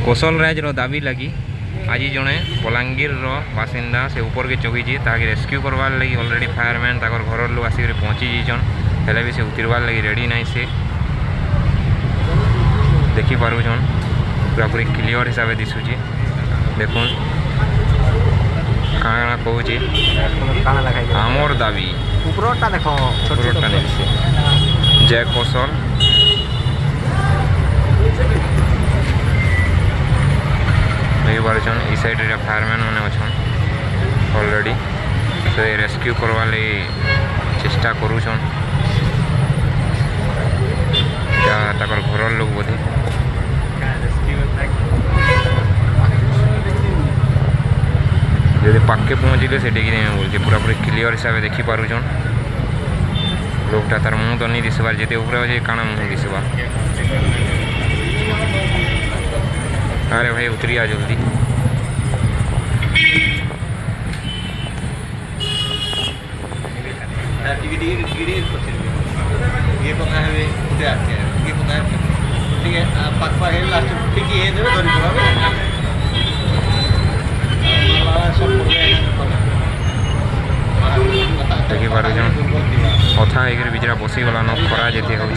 Kosal riser दाबी लगी आज जड़े बलांगीर बासिंदा से ऊपर के चौकी ताकि रेस्क्यू करवार लगी ऑलरेडी फायरमैन ताकर घर लोग आसिक पहुँची जाइछन हेले भी से उतरवार लगी रेडी नहीं से देखी पारुछन पूरा पूरी क्लियर हिसाब से दिशुची देखुन काना कहूँ आमर दाबी उपरटा देख उपरटा नहीं जय कौशल देखिपार्छन ई साइड फायरमैन मैंने अच्छन ऑलरेडी से रेस्क्यू करवा चेष्टा करुछन ताकर घर लोग बोधे जब पाके पहुँचले से बोलते पूरा पूरी क्लियर हिसाब से देखिपार्छन लोकटा तार मुँह तो नहीं दिशबार जिते ऊपर अच्छे काना मुँह दिशबार अरे भाई उतरी आ जल्दी देखिपार अथा एक बिजरा बसीगलान खरा जेते हो